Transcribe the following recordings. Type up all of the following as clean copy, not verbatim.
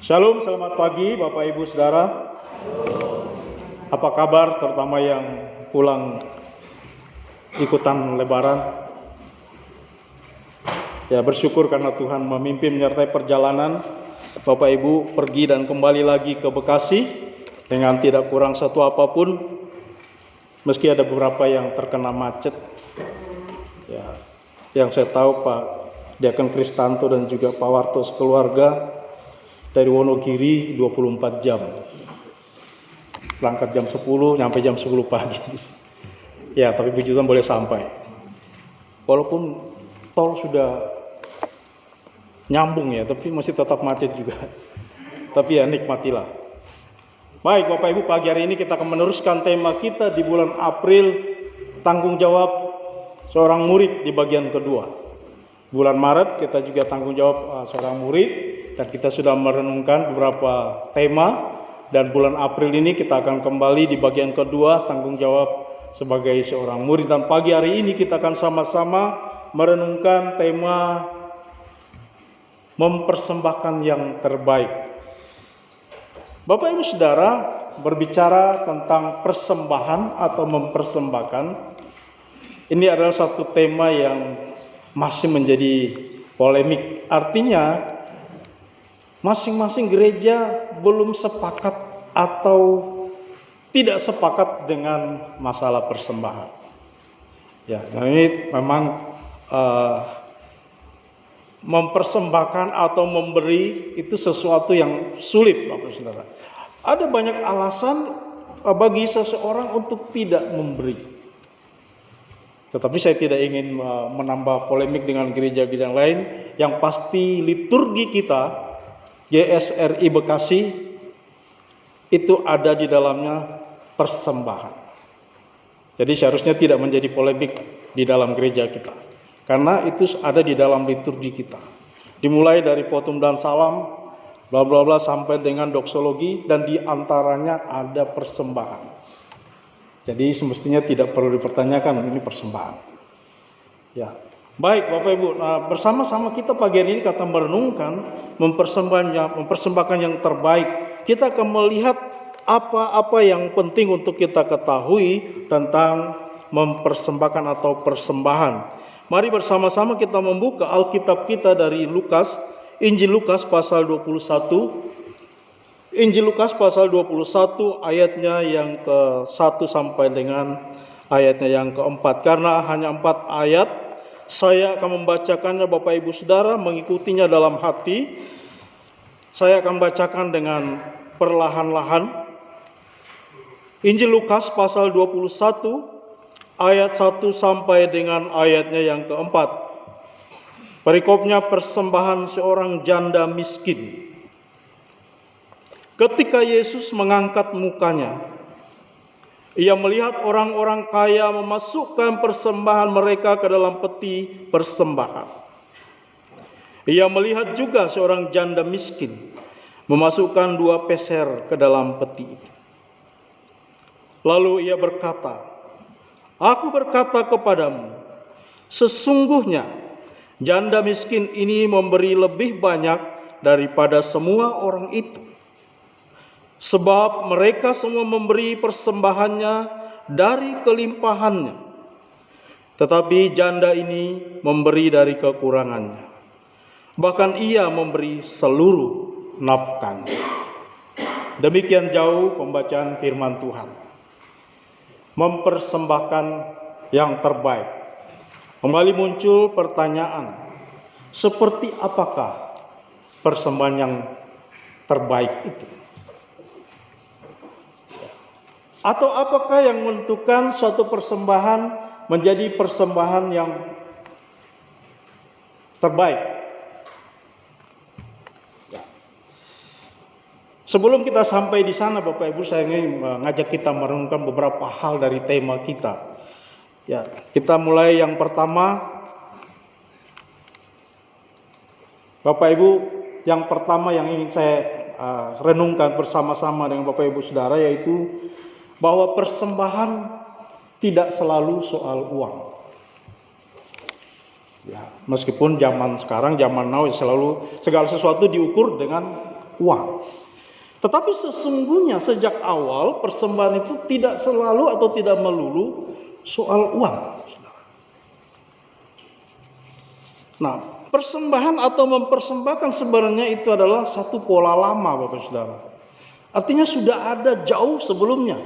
Shalom, selamat pagi Bapak Ibu Saudara. Apa kabar terutama yang pulang ikutan lebaran? Ya, bersyukur karena Tuhan memimpin menyertai perjalanan Bapak Ibu pergi dan kembali lagi ke Bekasi dengan tidak kurang satu apapun. Meski ada beberapa yang terkena macet. Ya, yang saya tahu Pak Diakon Kristanto dan juga Pak Warto sekeluarga dari Wonogiri 24 jam. Berangkat jam 10, nyampe jam 10 pagi. Ya, tapi puji Tuhan boleh sampai. Walaupun tol sudah nyambung ya, tapi masih tetap macet juga. Tapi ya nikmatilah. Baik Bapak Ibu, pagi hari ini kita akan meneruskan tema kita di bulan April, tanggung jawab seorang murid di bagian kedua. Bulan Maret kita juga tanggung jawab seorang murid, dan kita sudah merenungkan beberapa tema, dan bulan April ini kita akan kembali di bagian kedua, tanggung jawab sebagai seorang murid. Dan pagi hari ini kita akan sama-sama merenungkan tema mempersembahkan yang terbaik. Bapak Ibu Saudara, berbicara tentang persembahan atau mempersembahkan, ini adalah satu tema yang masih menjadi polemik. Artinya masing-masing gereja belum sepakat atau tidak sepakat dengan masalah persembahan. Ya, dan ini memang mempersembahkan atau memberi itu sesuatu yang sulit, Bapak Saudara. Ada banyak alasan bagi seseorang untuk tidak memberi. Tetapi saya tidak ingin menambah polemik dengan gereja-gereja lain. Yang pasti liturgi kita YSRI Bekasi itu ada di dalamnya persembahan. Jadi seharusnya tidak menjadi polemik di dalam gereja kita, karena itu ada di dalam liturgi kita. Dimulai dari potum dan salam, bla bla bla, sampai dengan doksologi, dan di antaranya ada persembahan. Jadi semestinya tidak perlu dipertanyakan, ini persembahan. Ya. Baik Bapak Ibu, bersama-sama kita pagi hari ini kata merenungkan mempersembahkan yang terbaik. Kita akan melihat apa-apa yang penting untuk kita ketahui tentang mempersembahkan atau persembahan. Mari bersama-sama kita membuka Alkitab kita dari Lukas, Injil Lukas pasal 21. Injil Lukas pasal 21 ayatnya yang ke-1 sampai dengan ayatnya yang ke-4. Karena hanya 4 ayat, saya akan membacakannya Bapak Ibu Saudara mengikutinya dalam hati. Saya akan bacakan dengan perlahan-lahan. Injil Lukas pasal 21 ayat 1 sampai dengan ayatnya yang ke-4. Perikopnya persembahan seorang janda miskin. Ketika Yesus mengangkat mukanya, ia melihat orang-orang kaya memasukkan persembahan mereka ke dalam peti persembahan. Ia melihat juga seorang janda miskin memasukkan 2 peser ke dalam peti itu. Lalu ia berkata, "Aku berkata kepadamu, sesungguhnya janda miskin ini memberi lebih banyak daripada semua orang itu. Sebab mereka semua memberi persembahannya dari kelimpahannya, tetapi janda ini memberi dari kekurangannya. Bahkan ia memberi seluruh nafkahnya." Demikian jauh pembacaan firman Tuhan. Mempersembahkan yang terbaik. Kembali muncul pertanyaan, seperti apakah persembahan yang terbaik itu? Atau apakah yang menentukan suatu persembahan menjadi persembahan yang terbaik? Ya. Sebelum kita sampai di sana Bapak Ibu, saya ingin mengajak kita merenungkan beberapa hal dari tema kita. Ya, kita mulai yang pertama. Bapak Ibu, yang pertama yang ingin saya renungkan bersama-sama dengan Bapak Ibu Saudara, yaitu bahwa persembahan tidak selalu soal uang. Ya, meskipun zaman sekarang, zaman now selalu segala sesuatu diukur dengan uang. Tetapi sesungguhnya sejak awal persembahan itu tidak selalu atau tidak melulu soal uang. Nah, persembahan atau mempersembahkan sebenarnya itu adalah satu pola lama, Bapak Saudara. Artinya sudah ada jauh sebelumnya.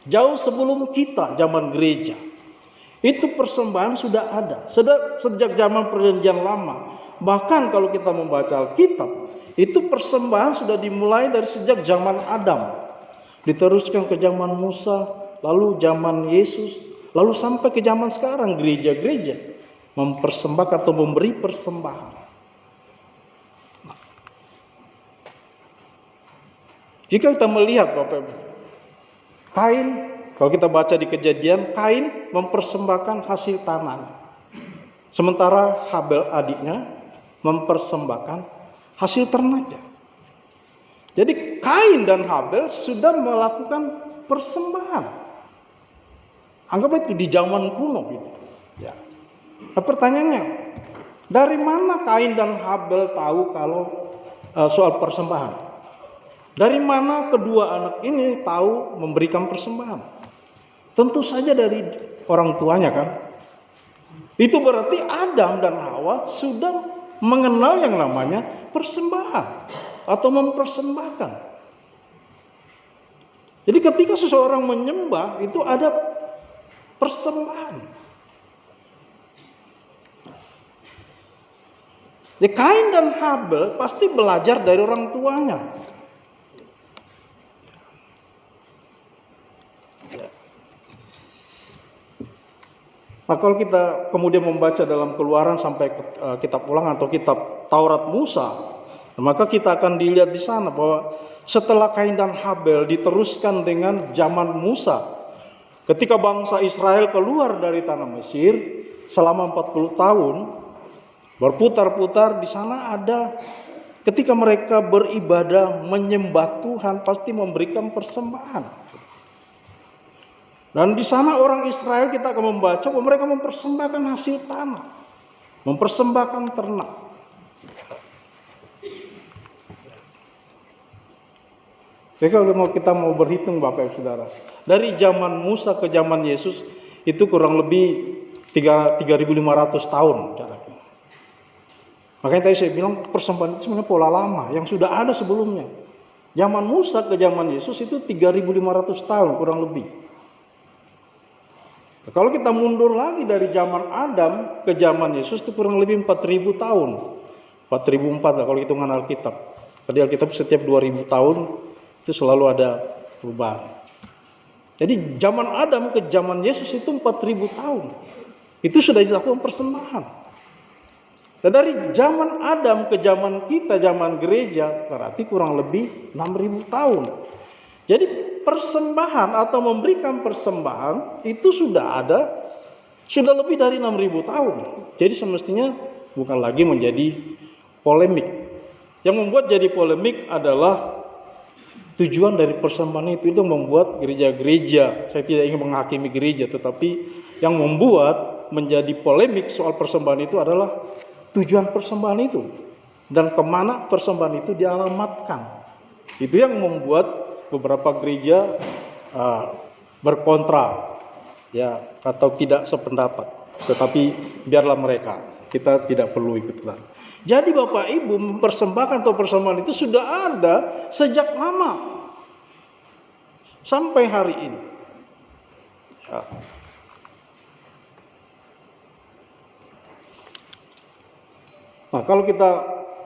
Jauh sebelum kita zaman gereja. Itu persembahan sudah ada. Sejak zaman perjanjian lama. Bahkan kalau kita membaca Alkitab, itu persembahan sudah dimulai dari sejak zaman Adam. Diteruskan ke zaman Musa, lalu zaman Yesus, lalu sampai ke zaman sekarang gereja-gereja mempersembahkan atau memberi persembahan. Jika kita melihat Bapak Ibu, Kain, kalau kita baca di Kejadian, Kain mempersembahkan hasil tanahnya. Sementara Habel adiknya mempersembahkan hasil ternaknya. Jadi Kain dan Habel sudah melakukan persembahan. Anggaplah itu di zaman kuno gitu. Ya. Nah, pertanyaannya, dari mana Kain dan Habel tahu kalau soal persembahan? Dari mana kedua anak ini tahu memberikan persembahan? Tentu saja dari orang tuanya kan. Itu berarti Adam dan Hawa sudah mengenal yang namanya persembahan atau mempersembahkan. Jadi ketika seseorang menyembah itu ada persembahan. Jadi Kain dan Habel pasti belajar dari orang tuanya. Nah, kalau kita kemudian membaca dalam Keluaran sampai kitab Ulangan atau kitab Taurat Musa, maka kita akan dilihat di sana bahwa setelah Kain dan Habel diteruskan dengan zaman Musa, ketika bangsa Israel keluar dari tanah Mesir selama 40 tahun, berputar-putar di sana ada ketika mereka beribadah menyembah Tuhan pasti memberikan persembahan. Dan di sana orang Israel kita akan membaca bahwa mereka mempersembahkan hasil tanah, mempersembahkan ternak. Jadi kalau kita mau berhitung Bapak Ibu Saudara, dari zaman Musa ke zaman Yesus itu kurang lebih 3.500 tahun jaraknya. Makanya tadi saya bilang persembahan itu sebenarnya pola lama yang sudah ada sebelumnya. Zaman Musa ke zaman Yesus itu 3.500 tahun kurang lebih. Kalau kita mundur lagi dari zaman Adam ke zaman Yesus itu kurang lebih 4.000 tahun. 4.004 lah kalau hitungan Alkitab. Tadi Alkitab setiap 2.000 tahun itu selalu ada perubahan. Jadi zaman Adam ke zaman Yesus itu 4.000 tahun. Itu sudah dilakukan persembahan. Dan dari zaman Adam ke zaman kita, zaman gereja, berarti kurang lebih 6.000 tahun. Jadi persembahan atau memberikan persembahan itu sudah ada, sudah lebih dari 6.000 tahun. Jadi semestinya bukan lagi menjadi polemik. Yang membuat jadi polemik adalah tujuan dari persembahan itu membuat gereja-gereja, saya tidak ingin menghakimi gereja, tetapi yang membuat menjadi polemik soal persembahan itu adalah tujuan persembahan itu dan kemana persembahan itu dialamatkan. Itu yang membuat beberapa gereja berkontra, ya, atau tidak sependapat. Tetapi biarlah mereka, kita tidak perlu ikutlah. Jadi Bapak Ibu mempersembahkan atau persembahan itu sudah ada sejak lama sampai hari ini. Ya. Nah, kalau kita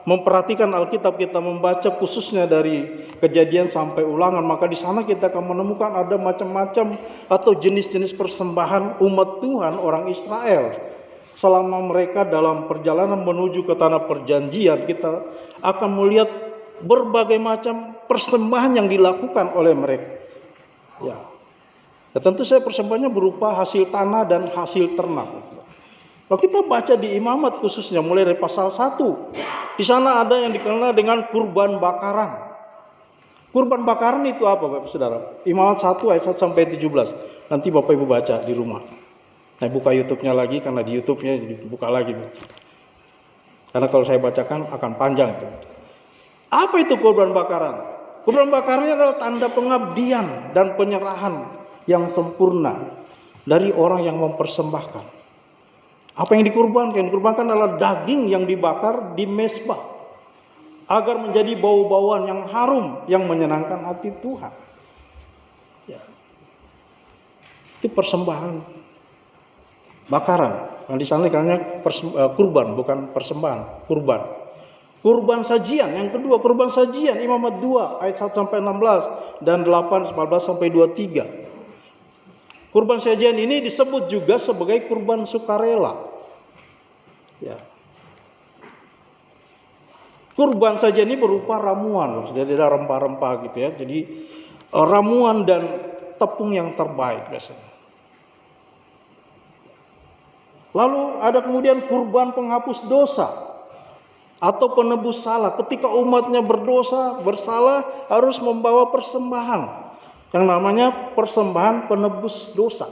memperhatikan Alkitab, kita membaca khususnya dari Kejadian sampai Ulangan, maka di sana kita akan menemukan ada macam-macam atau jenis-jenis persembahan umat Tuhan orang Israel. Selama mereka dalam perjalanan menuju ke tanah perjanjian, kita akan melihat berbagai macam persembahan yang dilakukan oleh mereka. Ya, tentu saya persembahannya berupa hasil tanah dan hasil ternak. Kalau kita baca di Imamat khususnya mulai dari pasal 1, di sana ada yang dikenal dengan kurban bakaran. Kurban bakaran itu apa Bapak Saudara? Imamat 1 ayat 1 sampai 17. Nanti Bapak Ibu baca di rumah. Nah, buka YouTube-nya lagi karena di YouTube-nya dibuka lagi. Karena kalau saya bacakan akan panjang itu. Apa itu kurban bakaran? Kurban bakaran adalah tanda pengabdian dan penyerahan yang sempurna dari orang yang mempersembahkan. Apa yang dikurbankan? Yang dikurbankan adalah daging yang dibakar di mezbah agar menjadi bau-bauan yang harum yang menyenangkan hati Tuhan. Ya. Itu persembahan bakaran. Yang di sana katanya kurban, bukan persembahan, kurban. Kurban sajian, yang kedua kurban sajian, Imamat 2 ayat 1 sampai 16 dan 8 14 sampai 23. Kurban sajian ini disebut juga sebagai kurban sukarela. Ya. Kurban sajian ini berupa ramuan, jadi ada rempah-rempah gitu ya. Jadi ramuan dan tepung yang terbaik biasanya. Lalu ada kemudian kurban penghapus dosa atau penebus salah. Ketika umatnya bersalah harus membawa persembahan yang namanya persembahan penebus dosa.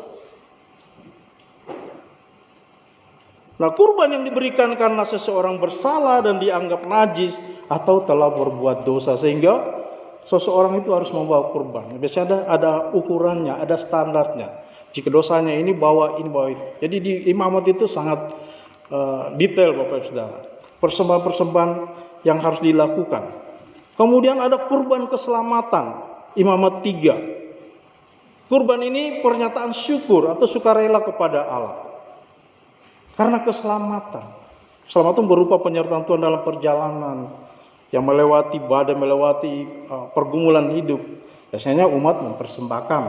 Nah, kurban yang diberikan karena seseorang bersalah dan dianggap najis atau telah berbuat dosa, sehingga seseorang itu harus membawa kurban. Biasanya ada ukurannya, ada standarnya. Jika dosanya ini bawa ini. Jadi di Imamat itu sangat detail Bapak Ibu Saudara. Persembahan-persembahan yang harus dilakukan. Kemudian ada kurban keselamatan, Imamat 3. Kurban ini pernyataan syukur atau sukarela kepada Allah. Karena keselamatan. Keselamatan berupa penyertaan Tuhan dalam perjalanan yang melewati badai, melewati pergumulan hidup. Biasanya umat mempersembahkan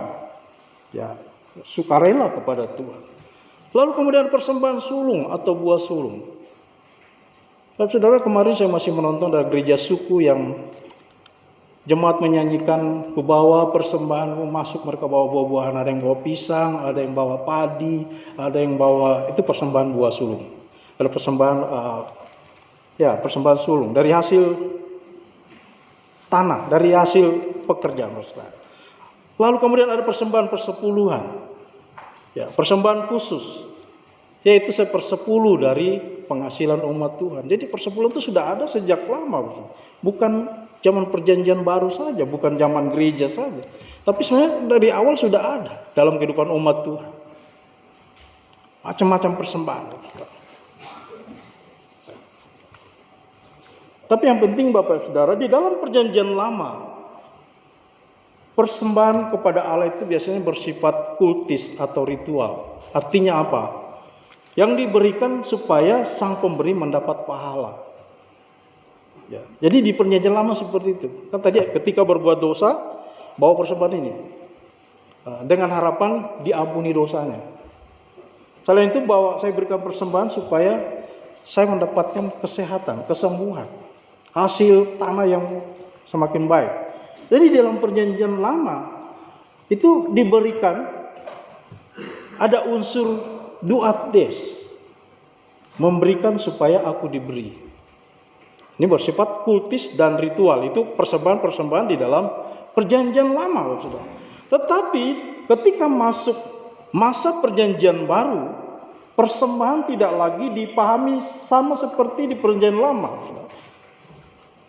ya sukarela kepada Tuhan. Lalu kemudian persembahan sulung atau buah sulung. Saudara, kemarin saya masih menonton dari gereja suku yang jemaat menyanyikan ke bawah persembahan, masuk mereka bawa buah-buahan, ada yang bawa pisang, ada yang bawa padi, ada yang bawa, itu persembahan buah sulung. Ada persembahan persembahan sulung dari hasil tanah, dari hasil pekerjaan. Lalu kemudian ada persembahan persepuluhan. Ya, persembahan khusus yaitu 1/10 dari penghasilan umat Tuhan. Jadi persepuluhan itu sudah ada sejak lama, bukan zaman perjanjian baru saja, bukan zaman gereja saja, tapi sebenarnya dari awal sudah ada dalam kehidupan umat Tuhan. Macam-macam persembahan. Tapi yang penting Bapak Saudara, di dalam perjanjian lama, persembahan kepada Allah itu biasanya bersifat kultis atau ritual. Artinya apa? Yang diberikan supaya sang pemberi mendapat pahala. Ya, jadi di perjanjian lama seperti itu. Kan tadi ketika berbuat dosa, bawa persembahan ini. Dengan harapan diampuni dosanya. Selain itu saya berikan persembahan supaya saya mendapatkan kesehatan, kesembuhan. Hasil tanah yang semakin baik. Jadi dalam perjanjian lama itu diberikan ada unsur duat des, memberikan supaya aku diberi. Ini bersifat kultis dan ritual. Itu persembahan-persembahan di dalam perjanjian lama, Saudara. Tetapi ketika masuk masa perjanjian baru, persembahan tidak lagi dipahami sama seperti di perjanjian lama, Saudara.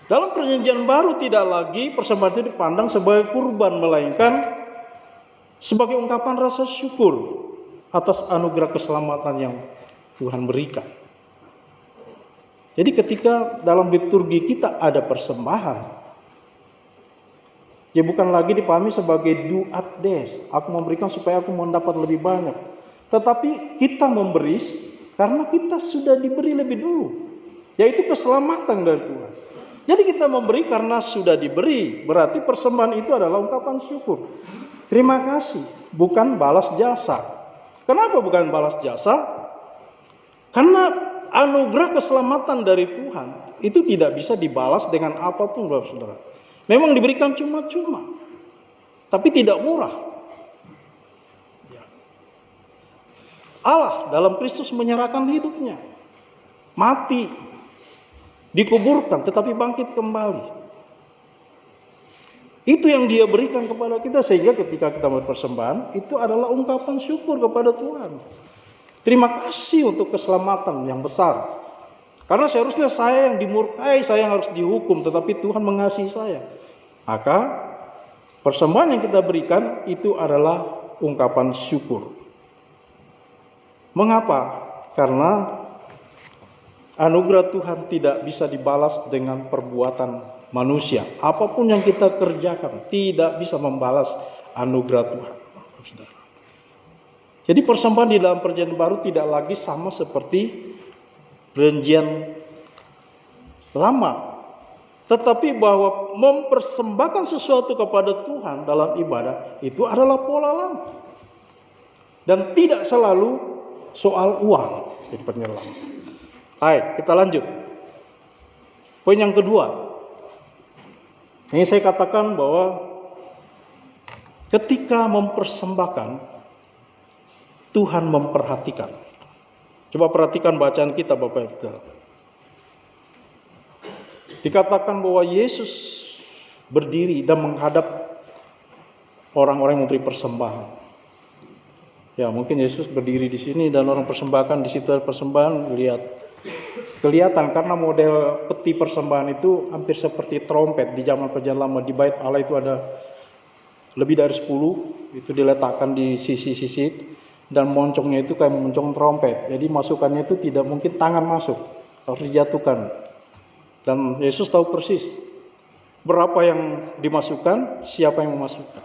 Dalam perjanjian baru tidak lagi persembahan itu dipandang sebagai kurban, melainkan sebagai ungkapan rasa syukur atas anugerah keselamatan yang Tuhan berikan. Jadi ketika dalam liturgi kita ada persembahan, ya bukan lagi dipahami sebagai duat des, aku memberikan supaya aku mendapat lebih banyak. Tetapi kita memberi karena kita sudah diberi lebih dulu, yaitu keselamatan dari Tuhan. Jadi kita memberi karena sudah diberi, berarti persembahan itu adalah ungkapan syukur. Terima kasih, bukan balas jasa. Kenapa bukan balas jasa? Karena anugerah keselamatan dari Tuhan itu tidak bisa dibalas dengan apapun, Bapak Saudara. Memang diberikan cuma-cuma, tapi tidak murah. Allah dalam Kristus menyerahkan hidupnya, mati, dikuburkan, tetapi bangkit kembali. Itu yang Dia berikan kepada kita, sehingga ketika kita berpersembahan itu adalah ungkapan syukur kepada Tuhan. Terima kasih untuk keselamatan yang besar. Karena seharusnya saya yang dimurkai, saya yang harus dihukum, tetapi Tuhan mengasihi saya. Maka persembahan yang kita berikan itu adalah ungkapan syukur. Mengapa? Karena anugerah Tuhan tidak bisa dibalas dengan perbuatan manusia. Apapun yang kita kerjakan tidak bisa membalas anugerah Tuhan. Jadi persembahan di dalam perjanjian baru tidak lagi sama seperti perjanjian lama. Tetapi bahwa mempersembahkan sesuatu kepada Tuhan dalam ibadah itu adalah pola lama. Dan tidak selalu soal uang. Jadi perjanjian lama. Baik, kita lanjut. Poin yang kedua. Ini saya katakan bahwa ketika mempersembahkan, Tuhan memperhatikan. Coba perhatikan bacaan kita Bapak Ibu. Dikatakan bahwa Yesus berdiri dan menghadap orang-orang yang memberi persembahan. Ya, mungkin Yesus berdiri di sini dan orang persembahkan di situ persembahan, kelihatan karena model peti persembahan itu hampir seperti trompet di zaman perjanjian lama. Di bait Allah itu ada lebih dari 10, itu diletakkan di sisi-sisi dan moncongnya itu kayak moncong trompet. Jadi masukannya itu tidak mungkin tangan masuk, harus dijatuhkan. Dan Yesus tahu persis berapa yang dimasukkan, siapa yang memasukkan.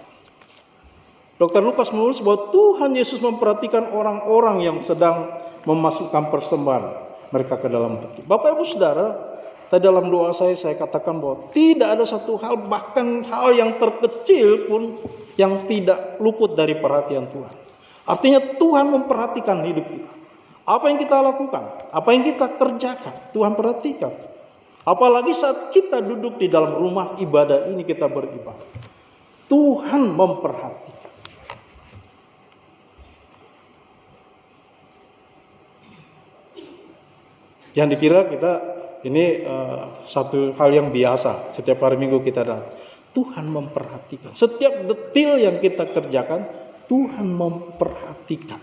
Dr. Lukas menulis bahwa Tuhan Yesus memperhatikan orang-orang yang sedang memasukkan persembahan mereka ke dalam peti. Bapak Ibu Saudara, tadi dalam doa saya katakan bahwa tidak ada satu hal, bahkan hal yang terkecil pun yang tidak luput dari perhatian Tuhan. Artinya Tuhan memperhatikan hidup kita. Apa yang kita lakukan, apa yang kita kerjakan, Tuhan perhatikan. Apalagi saat kita duduk di dalam rumah ibadah ini kita beribadah. Tuhan memperhatikan. Yang dikira kita ini satu hal yang biasa, setiap hari Minggu kita datang. Tuhan memperhatikan. Setiap detil yang kita kerjakan, Tuhan memperhatikan.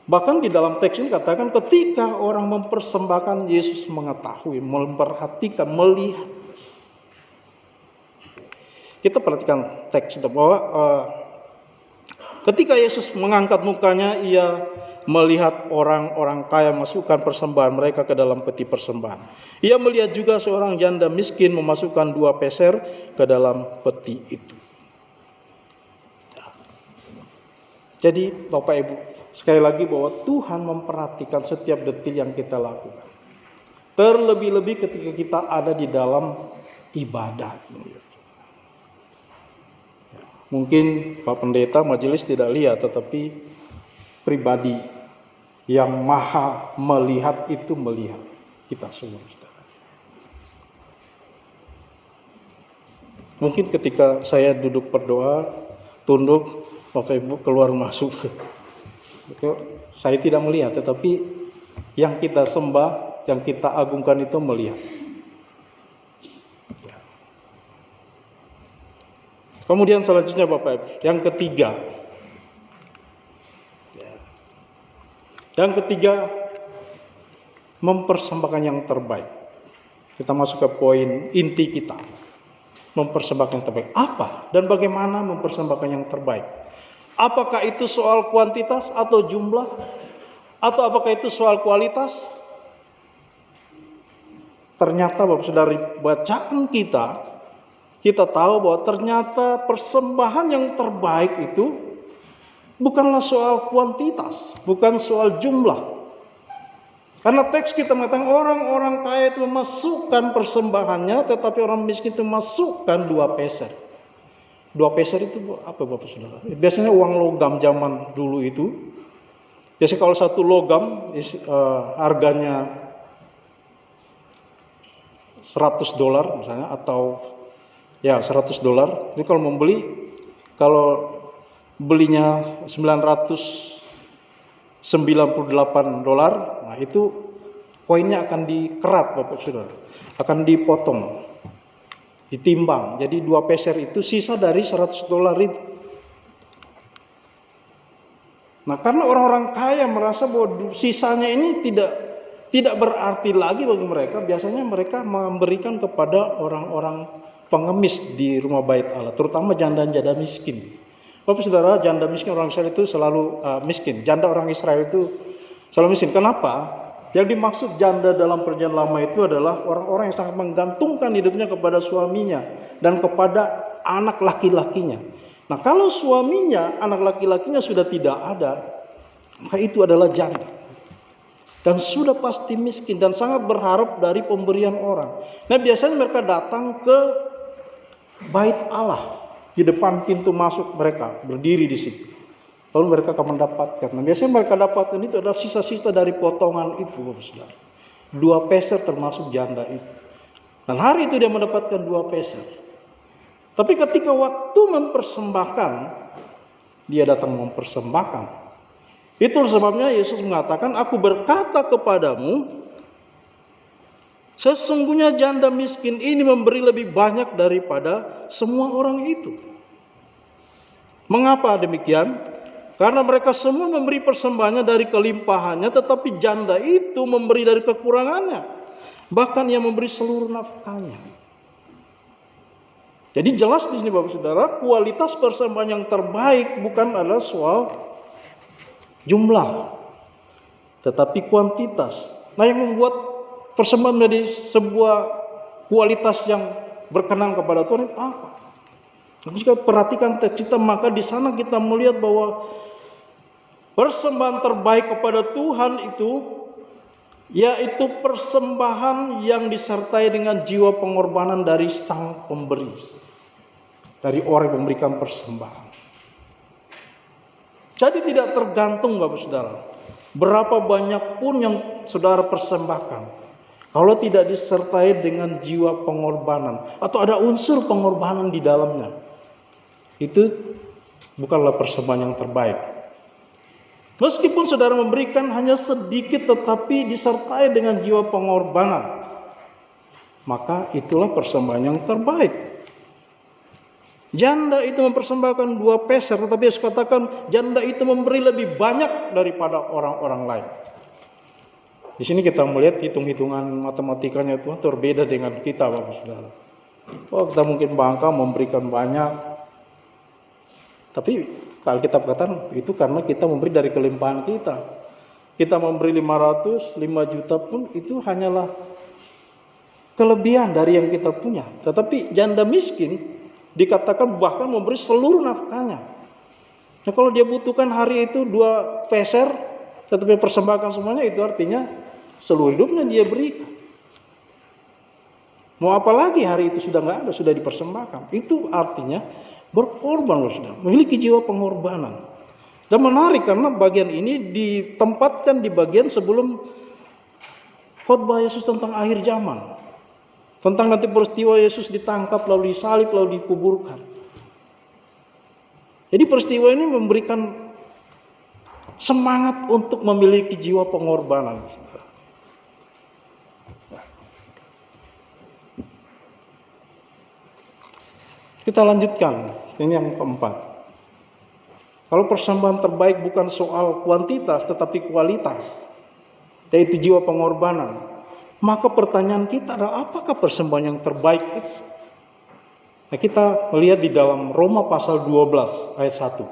Bahkan di dalam teks ini katakan ketika orang mempersembahkan, Yesus mengetahui, memperhatikan, melihat. Kita perhatikan teks itu bahwa ketika Yesus mengangkat mukanya, ia melihat orang-orang kaya masukkan persembahan mereka ke dalam peti persembahan. Ia melihat juga seorang janda miskin memasukkan 2 peser ke dalam peti itu. Jadi Bapak Ibu, sekali lagi bahwa Tuhan memperhatikan setiap detil yang kita lakukan. Terlebih-lebih ketika kita ada di dalam ibadah. Mungkin Pak Pendeta majelis tidak lihat, tetapi pribadi yang maha melihat itu melihat kita semua. Mungkin ketika saya duduk berdoa, tunduk, Bapak Ibu keluar masuk, itu saya tidak melihat, tetapi yang kita sembah, yang kita agungkan itu melihat. Kemudian selanjutnya Bapak Ibu, yang ketiga. Yang ketiga, mempersembahkan yang terbaik. Kita masuk ke poin inti kita. Mempersembahkan yang terbaik. Apa dan bagaimana mempersembahkan yang terbaik? Apakah itu soal kuantitas atau jumlah? Atau apakah itu soal kualitas? Ternyata Bapak Saudara, bacaan kita tahu bahwa ternyata persembahan yang terbaik itu bukanlah soal kuantitas, bukan soal jumlah. Karena teks kita mengatakan orang-orang kaya itu memasukkan persembahannya, tetapi orang miskin itu memasukkan 2 peser. 2 peser itu apa Bapak Saudara? Biasanya uang logam zaman dulu itu. Biasanya kalau 1 logam harganya $100 misalnya, atau ya $100. Jadi kalau membeli, kalau belinya $998, nah itu koinnya akan dikerat Bapak Saudara, akan dipotong, ditimbang. Jadi 2 peser itu sisa dari $100 itu. Nah, karena orang-orang kaya merasa bahwa sisanya ini tidak Tidak berarti lagi bagi mereka, biasanya mereka memberikan kepada orang-orang pengemis di rumah bait Allah, terutama janda-janda miskin. Bapak Saudara, janda miskin orang Israel itu selalu miskin. Janda orang Israel itu selalu miskin. Kenapa? Yang dimaksud janda dalam perjanjian lama itu adalah orang-orang yang sangat menggantungkan hidupnya kepada suaminya dan kepada anak laki-lakinya. Nah, kalau suaminya, anak laki-lakinya sudah tidak ada, maka itu adalah janda. Dan sudah pasti miskin dan sangat berharap dari pemberian orang. Nah, biasanya mereka datang ke bait Allah, di depan pintu masuk mereka, berdiri di situ. Lalu mereka akan mendapatkan. Nah, biasanya mereka dapatkan itu adalah sisa-sisa dari potongan itu, Saudara. 2 peser termasuk janda itu. Dan hari itu dia mendapatkan 2 peser. Tapi ketika waktu mempersembahkan, dia datang mempersembahkan. Itu sebabnya Yesus mengatakan, aku berkata kepadamu, sesungguhnya janda miskin ini memberi lebih banyak daripada semua orang itu. Mengapa demikian? Karena mereka semua memberi persembahannya dari kelimpahannya, tetapi janda itu memberi dari kekurangannya. Bahkan ia memberi seluruh nafkahnya. Jadi jelas di sini Bapak Saudara, kualitas persembahan yang terbaik bukan adalah soal jumlah, tetapi kuantitas. Nah, yang membuat persembahan menjadi sebuah kualitas yang berkenan kepada Tuhan itu apa? Nah, jika perhatikan teks kita, maka di sana kita melihat bahwa persembahan terbaik kepada Tuhan itu yaitu persembahan yang disertai dengan jiwa pengorbanan dari sang pemberi, dari orang yang memberikan persembahan. Jadi tidak tergantung Bapak Saudara, berapa banyak pun yang saudara persembahkan, kalau tidak disertai dengan jiwa pengorbanan atau ada unsur pengorbanan di dalamnya, itu bukanlah persembahan yang terbaik. Meskipun saudara memberikan hanya sedikit tetapi disertai dengan jiwa pengorbanan, maka itulah persembahan yang terbaik. Janda itu mempersembahkan 2 peser, tetapi Yesus katakan janda itu memberi lebih banyak daripada orang-orang lain. Di sini kita melihat hitung-hitungan matematikanya Tuhan berbeda dengan kita, Bapak Saudara. Oh, kita mungkin bangga memberikan banyak, tapi kalau kita katakan itu karena kita memberi dari kelimpahan kita. Kita memberi 500, 5 juta pun itu hanyalah kelebihan dari yang kita punya. Tetapi janda miskin dikatakan bahkan memberi seluruh nafkahnya. Nah, kalau dia butuhkan hari itu 2 peser, tetapi persembahkan semuanya, itu artinya seluruh hidupnya dia berikan. Mau apa lagi, hari itu sudah nggak ada, sudah dipersembahkan. Itu artinya berkorban, sudah memiliki jiwa pengorbanan. Dan menarik karena bagian ini ditempatkan di bagian sebelum khotbah Yesus tentang akhir zaman, tentang nanti peristiwa Yesus ditangkap lalu disalib lalu dikuburkan. Jadi peristiwa ini memberikan semangat untuk memiliki jiwa pengorbanan. Kita lanjutkan, ini yang keempat. Kalau persembahan terbaik bukan soal kuantitas tetapi kualitas, yaitu jiwa pengorbanan, maka pertanyaan kita adalah apakah persembahan yang terbaik itu? Nah, kita melihat di dalam Roma pasal 12 ayat 1.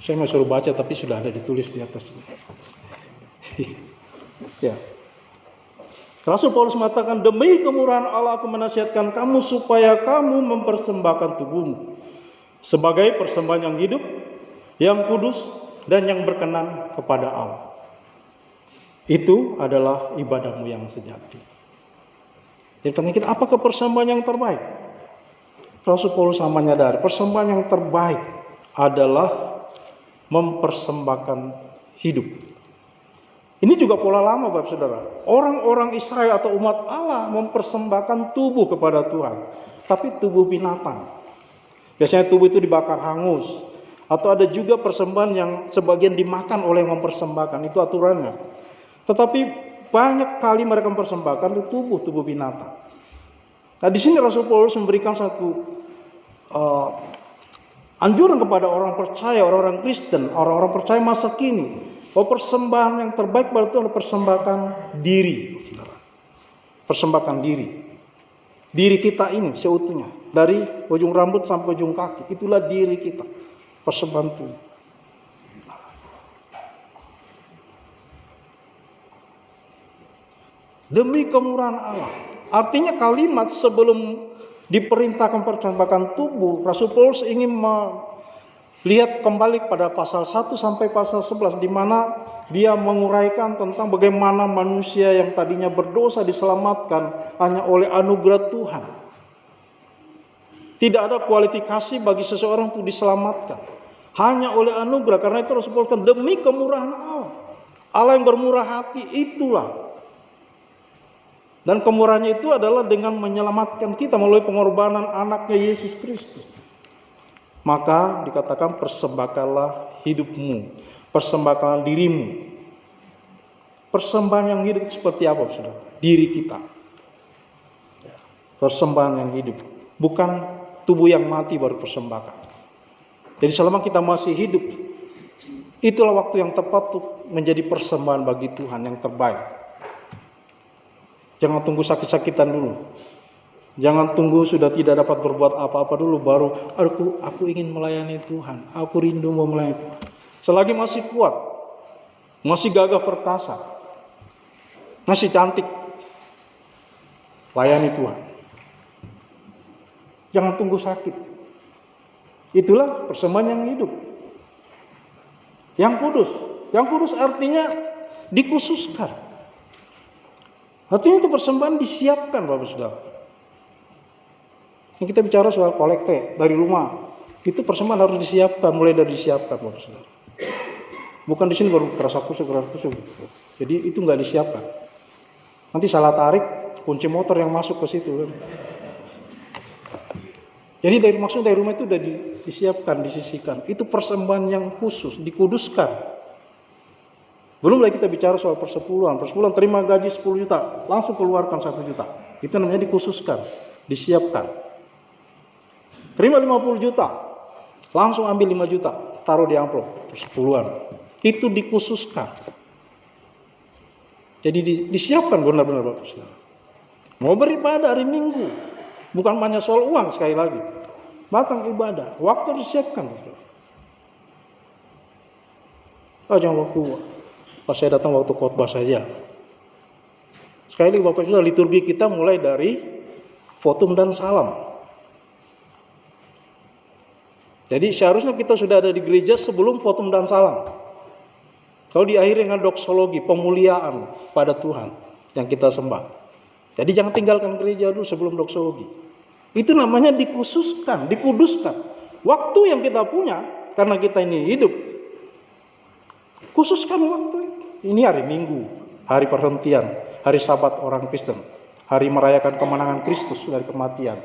Saya mau suruh baca tapi sudah ada ditulis di atas ini. Ya. Rasul Paulus mengatakan, demi kemurahan Allah aku menasihatkan kamu supaya kamu mempersembahkan tubuhmu sebagai persembahan yang hidup, yang kudus, dan yang berkenan kepada Allah. Itu adalah ibadahmu yang sejati. Jadi pertanyaan kita, apakah persembahan yang terbaik? Rasul Paulus sama menyadari persembahan yang terbaik adalah mempersembahkan hidup. Ini juga pola lama Bapak Saudara. Orang-orang Israel atau umat Allah mempersembahkan tubuh kepada Tuhan, tapi tubuh binatang. Biasanya tubuh itu dibakar hangus, atau ada juga persembahan yang sebagian dimakan oleh yang mempersembahkan, itu aturannya. Tetapi banyak kali mereka mempersembahkan tubuh binatang. Nah, di sini Rasul Paulus memberikan satu Anjuran kepada orang percaya, orang-orang Kristen, orang-orang percaya masa kini, bahwa persembahan yang terbaik pada Tuhan adalah persembahkan diri, saudara. Persembahkan diri. Diri kita ini seutuhnya, dari ujung rambut sampai ujung kaki, itulah diri kita. Persembahan Tuhan. Demi kemurahan Allah. Artinya kalimat sebelum diperintahkan persembahkan tubuh, Rasul Paulus ingin melihat kembali pada pasal 1 sampai pasal 11, di mana dia menguraikan tentang bagaimana manusia yang tadinya berdosa diselamatkan hanya oleh anugerah Tuhan. Tidak ada kualifikasi bagi seseorang untuk diselamatkan, hanya oleh anugerah. Karena itu Rasul Paulus katakan demi kemurahan Allah. Allah yang bermurah hati itulah. Dan kemurahannya itu adalah dengan menyelamatkan kita melalui pengorbanan anaknya Yesus Kristus. Maka dikatakan persembahkanlah hidupmu, persembahkanlah dirimu. Persembahan yang hidup itu seperti apa, saudara? Diri kita. Persembahan yang hidup, bukan tubuh yang mati baru persembahkan. Jadi selama kita masih hidup, itulah waktu yang tepat untuk menjadi persembahan bagi Tuhan yang terbaik. Jangan tunggu sakit-sakitan dulu. Jangan tunggu sudah tidak dapat berbuat apa-apa dulu baru aku ingin melayani Tuhan. Aku rindu mau melayani Tuhan. Selagi masih kuat, masih gagah perkasa, masih cantik, layani Tuhan. Jangan tunggu sakit. Itulah persembahan yang hidup, yang kudus. Yang kudus artinya dikhususkan. Artinya itu persembahan disiapkan, Bapak Saudara. Yang kita bicara soal kolekte dari rumah, itu persembahan harus disiapkan, mulai dari disiapkan, Bapak Saudara. Bukan di sini baru terasa kusuk. Jadi itu nggak disiapkan. Nanti salah tarik kunci motor yang masuk ke situ. Jadi maksudnya dari rumah itu sudah disiapkan, disisihkan. Itu persembahan yang khusus, dikuduskan. Belum lagi kita bicara soal persepuluhan. Persepuluhan terima gaji 10 juta, langsung keluarkan 1 juta. Itu namanya dikhususkan, disiapkan. Terima 50 juta, langsung ambil 5 juta, taruh di amplop, persepuluhan. Itu dikhususkan. Jadi disiapkan benar-benar, Bapak Saudara. Mau beribadah hari Minggu, bukan hanya soal uang sekali lagi. Batang ibadah, waktu disiapkan, Bapak. Jangan waktu pas saya datang waktu khotbah saja. Sekali lagi Bapak Ibu, liturgi kita mulai dari votum dan salam. Jadi seharusnya kita sudah ada di gereja sebelum votum dan salam. Kalau diakhiri dengan doksologi, pemuliaan pada Tuhan yang kita sembah. Jadi jangan tinggalkan gereja dulu sebelum doksologi. Itu namanya dikhususkan, dikuduskan. Waktu yang kita punya karena kita ini hidup, khususkan waktu itu. Ini hari Minggu, hari perhentian, hari Sabat orang Kristen, hari merayakan kemenangan Kristus dari kematian.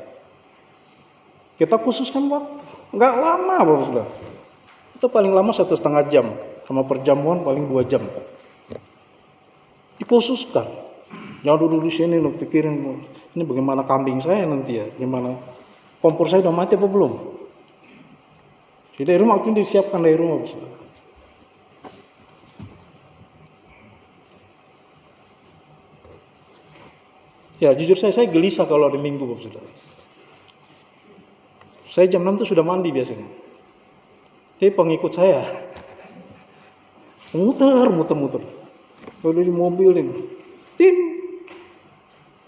Kita khususkan waktu, nggak lama, Bapak Saudara. Itu paling lama 1,5 jam, sama perjamuan paling 2 jam. Dikhususkan. Jangan duduk di sini lu pikirin ini bagaimana kambing saya nanti ya, gimana kompor saya udah mati apa belum. Jadi dari rumah itu disiapkan dari rumah, Bapak Saudara. Ya jujur saya gelisah kalau hari Minggu, Bapak Saudara. Saya jam 6 itu sudah mandi biasanya. Tapi pengikut saya muter. Kalau di mobil ini, tin,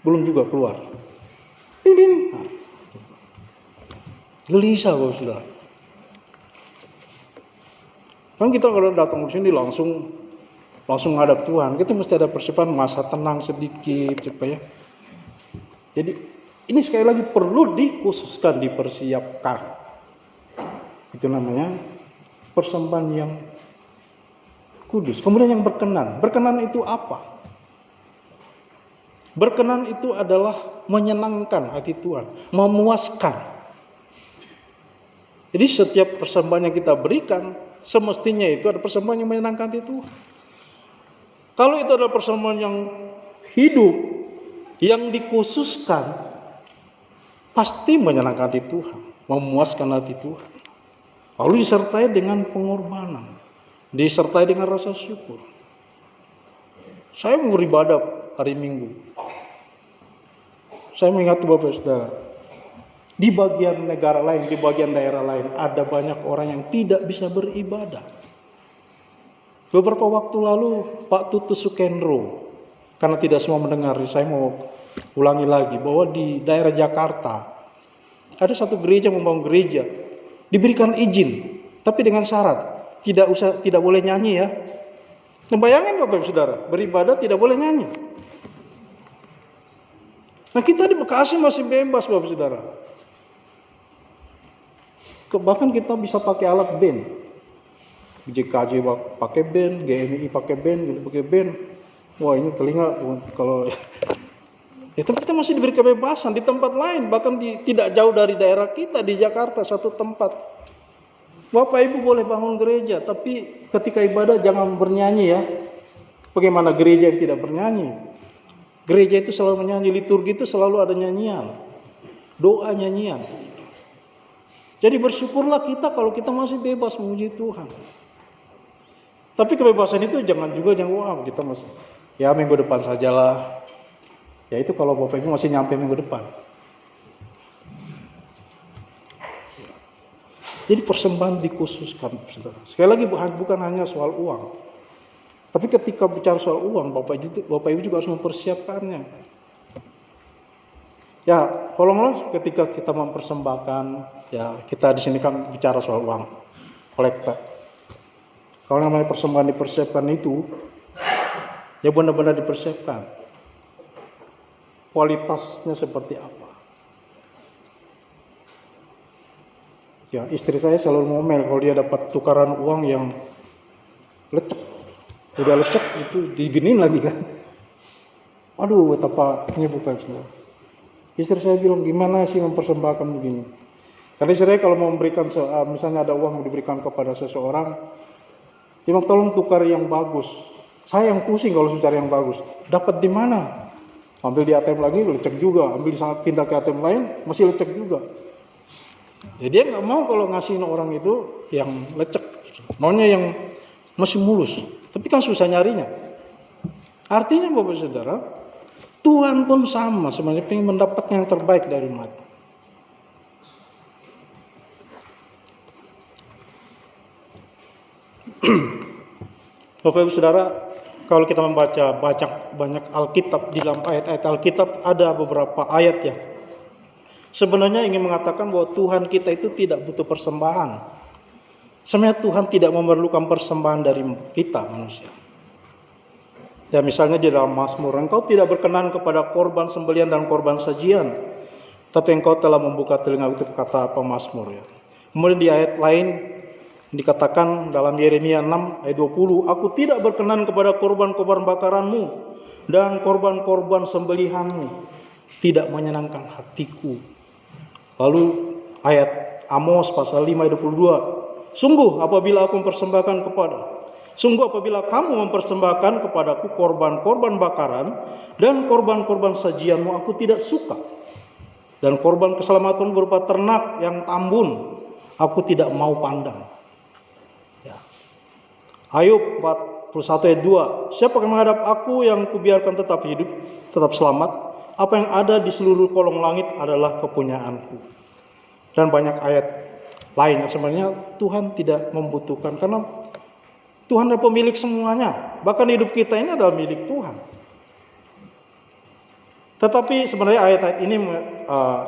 belum juga keluar. Tin. Nah. Gelisah, Bapak Saudara. Kan kita kalau datang ke sini langsung menghadap Tuhan, kita mesti ada persiapan masa tenang sedikit supaya. Jadi ini sekali lagi perlu dikhususkan, dipersiapkan. Itu namanya persembahan yang kudus. Kemudian yang berkenan. Berkenan itu apa? Berkenan itu adalah menyenangkan hati Tuhan, memuaskan. Jadi setiap persembahan yang kita berikan, semestinya itu ada persembahan yang menyenangkan hati Tuhan. Kalau itu adalah persembahan yang hidup, yang dikhususkan, pasti menyenangkan hati Tuhan, memuaskan hati Tuhan. Lalu disertai dengan pengorbanan, disertai dengan rasa syukur. Saya mau beribadah hari Minggu. Saya mengingat Bapak Saudara, di bagian negara lain, di bagian daerah lain, ada banyak orang yang tidak bisa beribadah. Beberapa waktu lalu Pak Tutus Sukendro, karena tidak semua mendengar, saya mau ulangi lagi bahwa di daerah Jakarta ada satu gereja membangun gereja, diberikan izin, tapi dengan syarat tidak boleh nyanyi ya. Nah, bayangin Bapak Saudara, beribadah tidak boleh nyanyi. Nah, kita di Bekasi masih bebas Bapak Saudara. Bahkan kita bisa pakai alat band. JKJ pakai band, GMI pakai band, gitu pakai band. Wah, ini telinga kalau ya, tapi kita masih diberi kebebasan di tempat lain, bahkan tidak jauh dari daerah kita di Jakarta satu tempat. Bapak Ibu boleh bangun gereja, tapi ketika ibadah jangan bernyanyi ya. Bagaimana gereja yang tidak bernyanyi? Gereja itu selalu menyanyi, liturgi itu selalu ada nyanyian, doa nyanyian. Jadi bersyukurlah kita kalau kita masih bebas memuji Tuhan. Tapi kebebasan itu jangan wah kita masih ya minggu depan sajalah. Ya itu kalau Bapak Ibu masih nyampe minggu depan. Jadi persembahan dikhususkan, saudara. Sekali lagi bukan hanya soal uang. Tapi ketika bicara soal uang, Bapak Ibu juga harus mempersiapkannya. Ya, tolonglah ketika kita mempersembahkan, ya kita di sini kan bicara soal uang, kolektor. Kalau namanya persembahan dipersiapkan itu, ya benar-benar dipersiapkan. Kualitasnya seperti apa? Ya, istri saya selalu ngomel kalau dia dapat tukaran uang yang lecek. Udah lecek itu diginiin lagi kan. Aduh, betapa bukan saudara. Istri saya bilang, gimana sih mempersembahkan begini? Karena istri saya kalau mau memberikan, misalnya ada uang diberikan kepada seseorang, dia bilang tolong tukar yang bagus. Saya yang pusing kalau cari yang bagus. Dapat di mana? Ambil di ATM lagi lecek juga, ambil pindah ke ATM lain masih lecek juga. Jadi dia nggak mau kalau ngasihin orang itu yang lecek, maunya yang masih mulus. Tapi kan susah nyarinya. Artinya Bapak Saudara, Tuhan pun sama sebenarnya ingin mendapatkan yang terbaik dari umat. Bapak Ibu Saudara, kalau kita membaca banyak Alkitab, di dalam ayat-ayat Alkitab ada beberapa ayat ya. Sebenarnya ingin mengatakan bahwa Tuhan kita itu tidak butuh persembahan. Sebenarnya Tuhan tidak memerlukan persembahan dari kita manusia. Ya misalnya di dalam Mazmur, engkau tidak berkenan kepada korban sembelihan dan korban sajian, tapi engkau telah membuka telinga, itu kata pemazmur ya. Kemudian di ayat lain dikatakan dalam Yeremia 6 ayat 20, aku tidak berkenan kepada korban-korban bakaranmu dan korban-korban sembelihanmu, tidak menyenangkan hatiku. Lalu ayat Amos pasal 5 ayat 22, sungguh apabila kamu mempersembahkan kepadaku korban-korban bakaran dan korban-korban sajianmu, aku tidak suka. Dan korban keselamatan berupa ternak yang tambun, aku tidak mau pandang. Ya. Ayub 41 ayat 2, siapa yang menghadap aku yang kubiarkan tetap hidup, tetap selamat? Apa yang ada di seluruh kolong langit adalah kepunyaanku. Dan banyak ayat lain yang sebenarnya Tuhan tidak membutuhkan, karena Tuhan adalah pemilik semuanya. Bahkan hidup kita ini adalah milik Tuhan. Tetapi sebenarnya ayat-ayat ini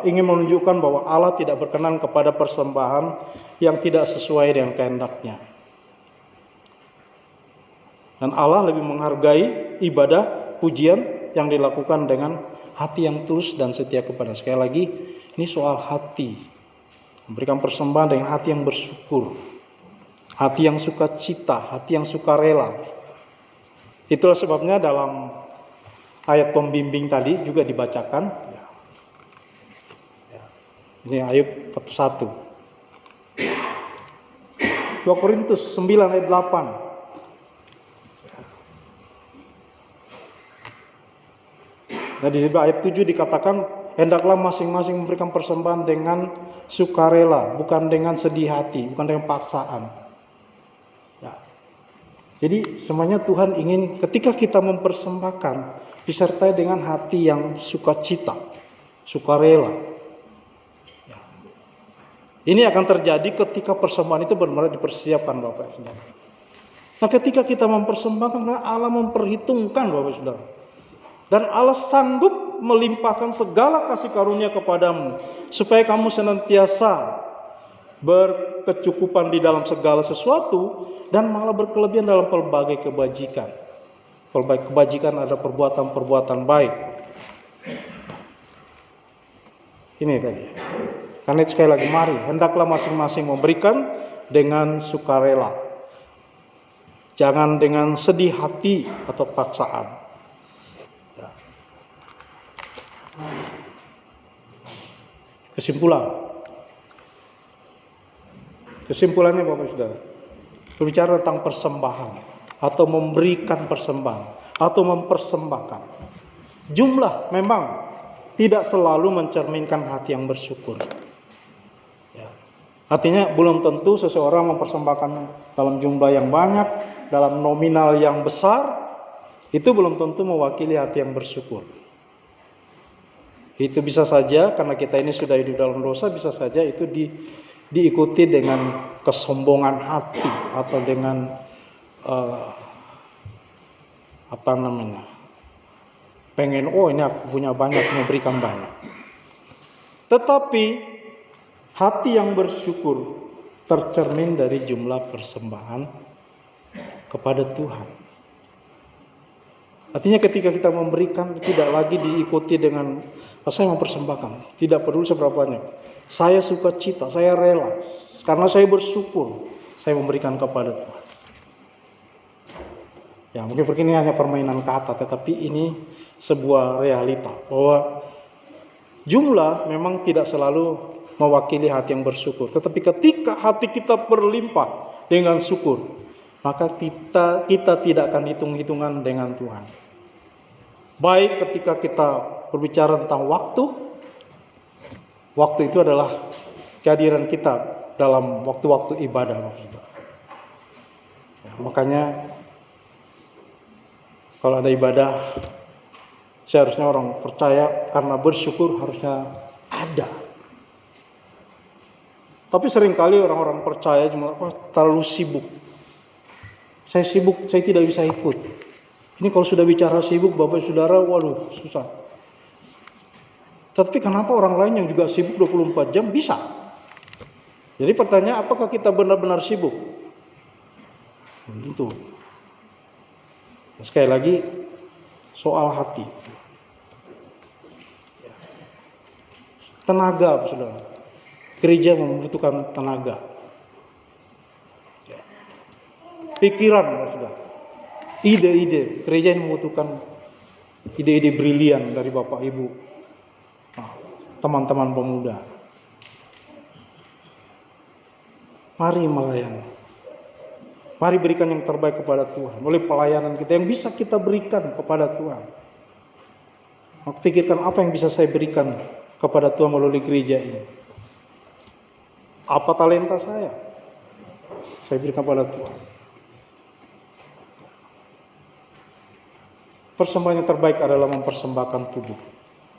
ingin menunjukkan bahwa Allah tidak berkenan kepada persembahan yang tidak sesuai dengan kehendaknya. Dan Allah lebih menghargai ibadah, pujian yang dilakukan dengan hati yang tulus dan setia kepada. Sekali lagi, ini soal hati. Memberikan persembahan dengan hati yang bersyukur, hati yang sukacita, hati yang sukarela. Itulah sebabnya dalam ayat pembimbing tadi juga dibacakan. Ini Ayub 41. 2 Korintus 9 ayat 8. Nah, di ayat 7 dikatakan, hendaklah masing-masing memberikan persembahan dengan sukarela, bukan dengan sedih hati, bukan dengan paksaan. Ya. Jadi semuanya Tuhan ingin ketika kita mempersembahkan disertai dengan hati yang sukacita, sukarela. Ya. Ini akan terjadi ketika persembahan itu benar-benar dipersiapkan, Bapak Saudara. Nah, ketika kita mempersembahkan, Allah memperhitungkan, Bapak Saudara. Dan Allah sanggup melimpahkan segala kasih karunia kepadamu, supaya kamu senantiasa berkecukupan di dalam segala sesuatu, dan malah berkelebihan dalam pelbagai kebajikan. Pelbagai kebajikan ada perbuatan-perbuatan baik. Ini tadi. Karena itu sekali lagi, mari hendaklah masing-masing memberikan dengan sukarela, jangan dengan sedih hati atau paksaan. Ya. Kesimpulannya Bapak Saudara, berbicara tentang persembahan atau memberikan persembahan atau mempersembahkan, jumlah memang tidak selalu mencerminkan hati yang bersyukur. Ya. Artinya belum tentu seseorang mempersembahkan dalam jumlah yang banyak, dalam nominal yang besar, itu belum tentu mewakili hati yang bersyukur. Itu bisa saja karena kita ini sudah hidup dalam dosa, bisa saja itu diikuti dengan kesombongan hati atau dengan pengen ini aku punya banyak, memberikan banyak. Tetapi hati yang bersyukur tercermin dari jumlah persembahan kepada Tuhan. Artinya ketika kita memberikan tidak lagi diikuti dengan saya mempersembahkan, tidak peduli seberapa banyak. Saya suka cita, saya rela, karena saya bersyukur, saya memberikan kepada Tuhan. Ya, mungkin ini hanya permainan kata, tetapi ini sebuah realita bahwa jumlah memang tidak selalu mewakili hati yang bersyukur. Tetapi ketika hati kita berlimpah dengan syukur, maka kita tidak akan hitung-hitungan dengan Tuhan. Baik ketika kita berbicara tentang waktu itu adalah kehadiran kita dalam waktu-waktu ibadah. Ya, makanya kalau ada ibadah, seharusnya orang percaya karena bersyukur harusnya ada. Tapi seringkali orang-orang percaya cuma terlalu sibuk. Saya sibuk, saya tidak bisa ikut. Ini kalau sudah bicara sibuk, Bapak Saudara, waduh susah. Tapi kenapa orang lain yang juga sibuk 24 jam bisa? Jadi pertanyaan, apakah kita benar-benar sibuk? Tentu. Sekali lagi, soal hati. Tenaga, Saudara. Gereja membutuhkan tenaga. Pikiran, Saudara. Ide-ide. Gereja yang membutuhkan ide-ide brilian dari Bapak Ibu, teman-teman pemuda. Mari melayani. Mari berikan yang terbaik kepada Tuhan. Oleh pelayanan kita yang bisa kita berikan kepada Tuhan. Pikirkan apa yang bisa saya berikan kepada Tuhan melalui gereja ini. Apa talenta saya berikan kepada Tuhan. Persembahan yang terbaik adalah mempersembahkan tubuh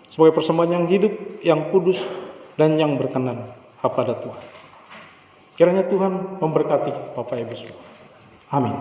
sebagai persembahan yang hidup, yang kudus, dan yang berkenan kepada Tuhan. Kiranya Tuhan memberkati Bapak Ibu semua. Amin.